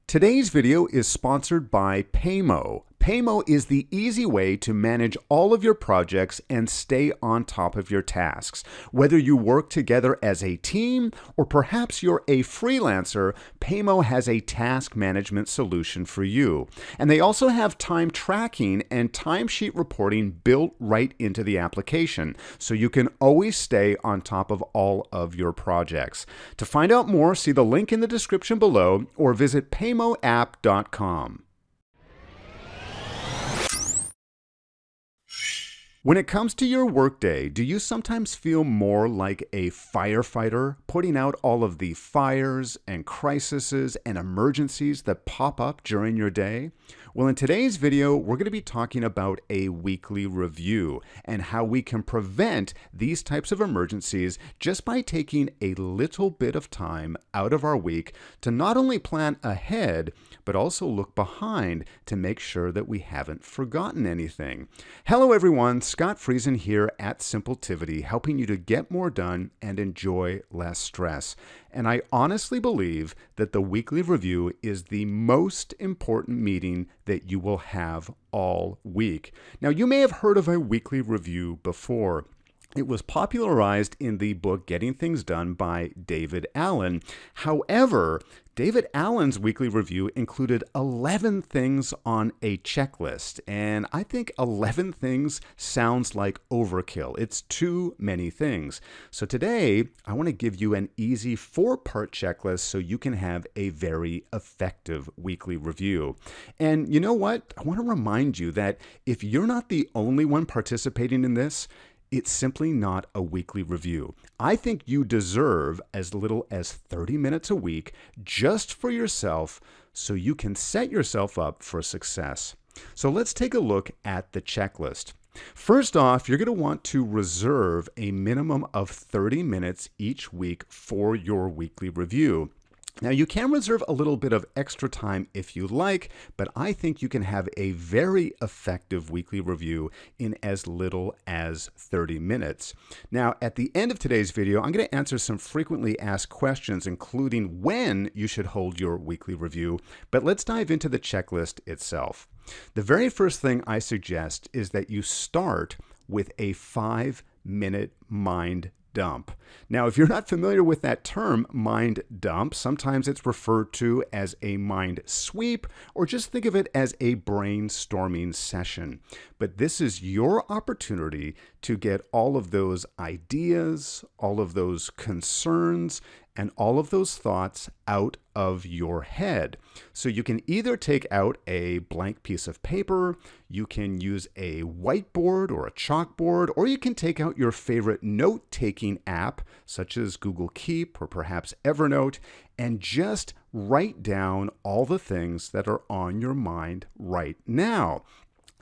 Today's video is sponsored by Paymo. Paymo is the easy way to manage all of your projects and stay on top of your tasks. Whether you work together as a team or perhaps you're a freelancer, Paymo has a task management solution for you. And they also have time tracking and timesheet reporting built right into the application, so you can always stay on top of all of your projects. To find out more, see the link in the description below or visit paymoapp.com. When it comes to your workday, do you sometimes feel more like a firefighter, putting out all of the fires and crises and emergencies that pop up during your day? Well, in today's video, we're going to be talking about a weekly review and how we can prevent these types of emergencies just by taking a little bit of time out of our week to not only plan ahead, but also look behind to make sure that we haven't forgotten anything. Hello, everyone. Scott Friesen here at Simpletivity, helping you to get more done and enjoy less stress. And I honestly believe that the weekly review is the most important meeting that you will have all week. Now, you may have heard of a weekly review before. It was popularized in the book Getting Things Done by David Allen. However, David Allen's weekly review included 11 things on a checklist, and I think 11 things sounds like overkill. It's too many things. So today, I want to give you an easy 4-part checklist so you can have a very effective weekly review. And you know what? I want to remind you that if you're not the only one participating in this, it's simply not a weekly review. I think you deserve as little as 30 minutes a week just for yourself so you can set yourself up for success. So let's take a look at the checklist. First off, you're going to want to reserve a minimum of 30 minutes each week for your weekly review. Now, you can reserve a little bit of extra time if you like, but I think you can have a very effective weekly review in as little as 30 minutes. Now, at the end of today's video, I'm going to answer some frequently asked questions, including when you should hold your weekly review, but let's dive into the checklist itself. The very first thing I suggest is that you start with a 5-minute mind dump. Now, if you're not familiar with that term, mind dump, sometimes it's referred to as a mind sweep, or just think of it as a brainstorming session. But this is your opportunity to get all of those ideas, all of those concerns, and all of those thoughts out of your head. So you can either take out a blank piece of paper, you can use a whiteboard or a chalkboard, or you can take out your favorite note-taking app, such as Google Keep or perhaps Evernote, and just write down all the things that are on your mind right now.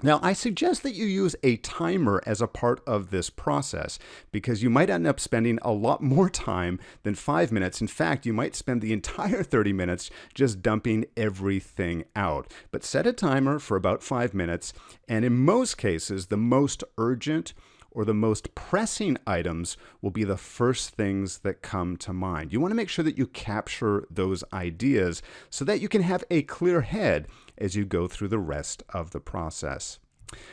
Now, I suggest that you use a timer as a part of this process because you might end up spending a lot more time than 5 minutes. In fact, you might spend the entire 30 minutes just dumping everything out. But set a timer for about 5 minutes, and in most cases, the most urgent or the most pressing items will be the first things that come to mind. You want to make sure that you capture those ideas so that you can have a clear head as you go through the rest of the process.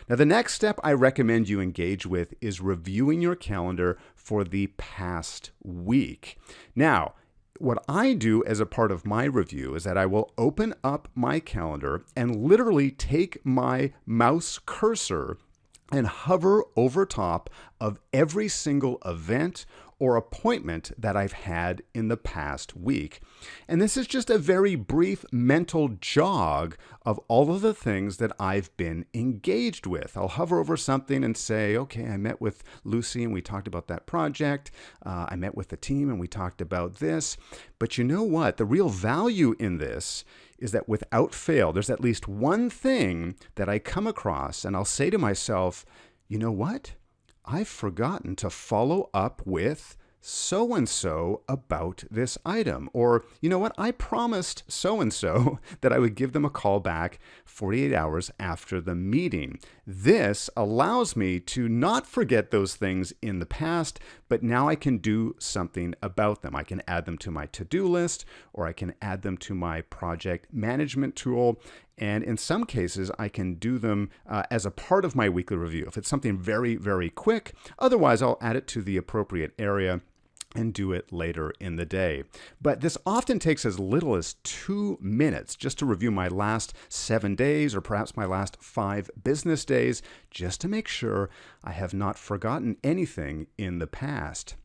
Now, the next step I recommend you engage with is reviewing your calendar for the past week. Now, what I do as a part of my review is that I will open up my calendar and literally take my mouse cursor and hover over top of every single event or appointment that I've had in the past week. And this is just a very brief mental jog of all of the things that I've been engaged with. I'll hover over something and say, okay, I met with Lucy and we talked about that project. I met with the team and we talked about this. But you know what? The real value in this is that without fail, there's at least one thing that I come across and I'll say to myself, you know what? I've forgotten to follow up with so and so about this item. Or, you know what, I promised so and so that I would give them a call back 48 hours after the meeting. This allows me to not forget those things in the past, but now I can do something about them. I can add them to my to-do list, or I can add them to my project management tool. And in some cases, I can do them as a part of my weekly review if it's something very, very quick. Otherwise, I'll add it to the appropriate area and do it later in the day. But this often takes as little as 2 minutes just to review my last 7 days or perhaps my last 5 business days, just to make sure I have not forgotten anything in the past.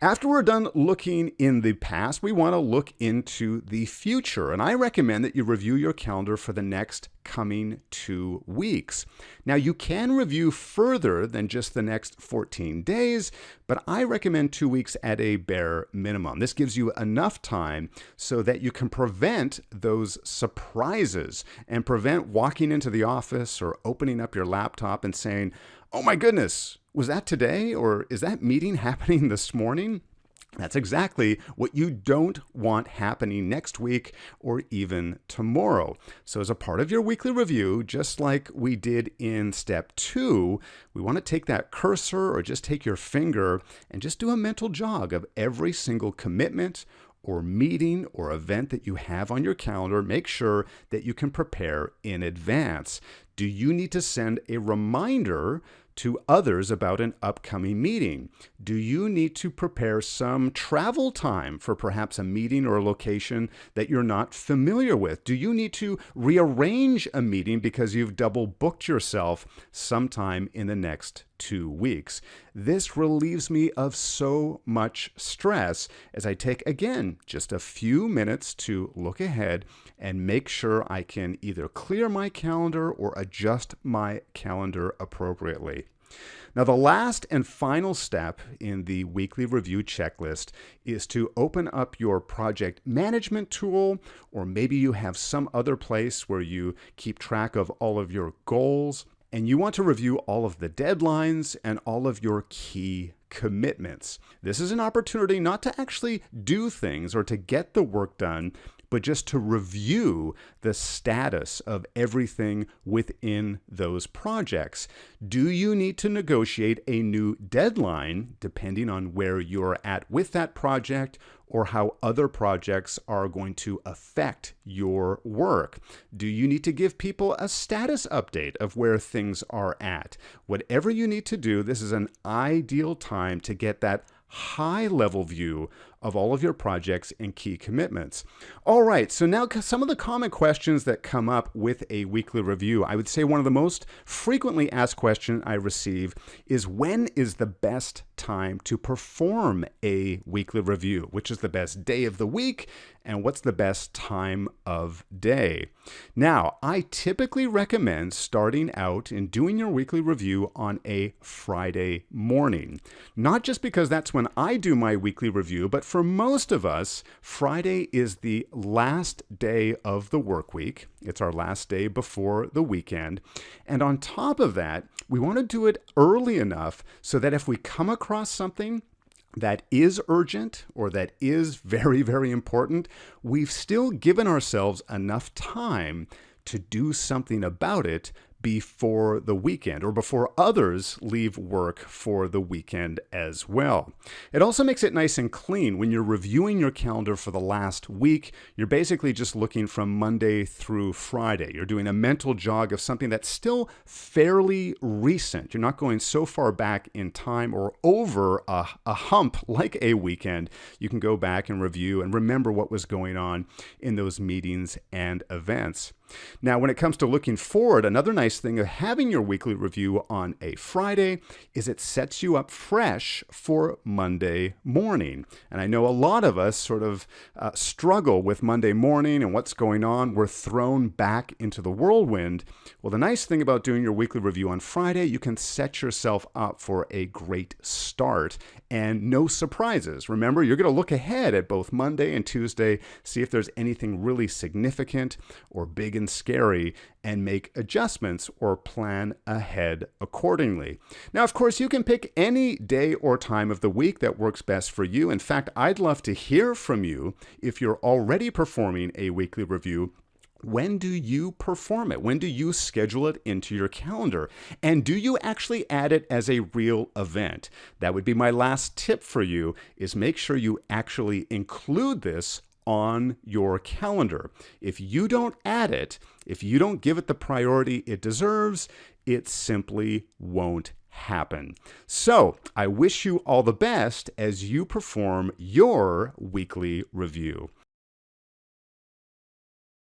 After we're done looking in the past, we want to look into the future. And I recommend that you review your calendar for the next coming 2 weeks. Now, you can review further than just the next 14 days, but I recommend 2 weeks at a bare minimum. This gives you enough time so that you can prevent those surprises and prevent walking into the office or opening up your laptop and saying, "Oh my goodness, was that today? Or is that meeting happening this morning?" That's exactly what you don't want happening next week or even tomorrow. So as a part of your weekly review, just like we did in step 2, we want to take that cursor or just take your finger and just do a mental jog of every single commitment or meeting or event that you have on your calendar. Make sure that you can prepare in advance. Do you need to send a reminder to others about an upcoming meeting? Do you need to prepare some travel time for perhaps a meeting or a location that you're not familiar with? Do you need to rearrange a meeting because you've double booked yourself sometime in the next 2 weeks? This relieves me of so much stress as I take, again, just a few minutes to look ahead and make sure I can either clear my calendar or adjust my calendar appropriately. Now, the last and final step in the weekly review checklist is to open up your project management tool, or maybe you have some other place where you keep track of all of your goals, and you want to review all of the deadlines and all of your key commitments. This is an opportunity not to actually do things or to get the work done, but just to review the status of everything within those projects. Do you need to negotiate a new deadline depending on where you're at with that project or how other projects are going to affect your work? Do you need to give people a status update of where things are at? Whatever you need to do, this is an ideal time to get that high-level view of all of your projects and key commitments. All right, so now some of the common questions that come up with a weekly review. I would say one of the most frequently asked questions I receive is, when is the best time to perform a weekly review? Which is the best day of the week, and what's the best time of day? Now, I typically recommend starting out and doing your weekly review on a Friday morning. Not just because that's when I do my weekly review, but for most of us, Friday is the last day of the work week. It's our last day before the weekend. And on top of that, we want to do it early enough so that if we come across something that is urgent or that is very, very important, we've still given ourselves enough time to do something about it before the weekend or before others leave work for the weekend as well. It also makes it nice and clean. When you're reviewing your calendar for the last week, you're basically just looking from Monday through Friday. You're doing a mental jog of something that's still fairly recent. You're not going so far back in time or over a hump like a weekend. You can go back and review and remember what was going on in those meetings and events. Now, when it comes to looking forward, another nice thing of having your weekly review on a Friday is it sets you up fresh for Monday morning. And I know a lot of us sort of struggle with Monday morning and what's going on. We're thrown back into the whirlwind. Well, the nice thing about doing your weekly review on Friday, you can set yourself up for a great start and no surprises. Remember, you're going to look ahead at both Monday and Tuesday, see if there's anything really significant or big big and scary and make adjustments or plan ahead accordingly. Now, of course, you can pick any day or time of the week that works best for you. In fact, I'd love to hear from you if you're already performing a weekly review. When do you perform it? When do you schedule it into your calendar? And do you actually add it as a real event? That would be my last tip for you, is make sure you actually include this on your calendar. If you don't add it, if you don't give it the priority it deserves, it simply won't happen. So I wish you all the best as you perform your weekly review.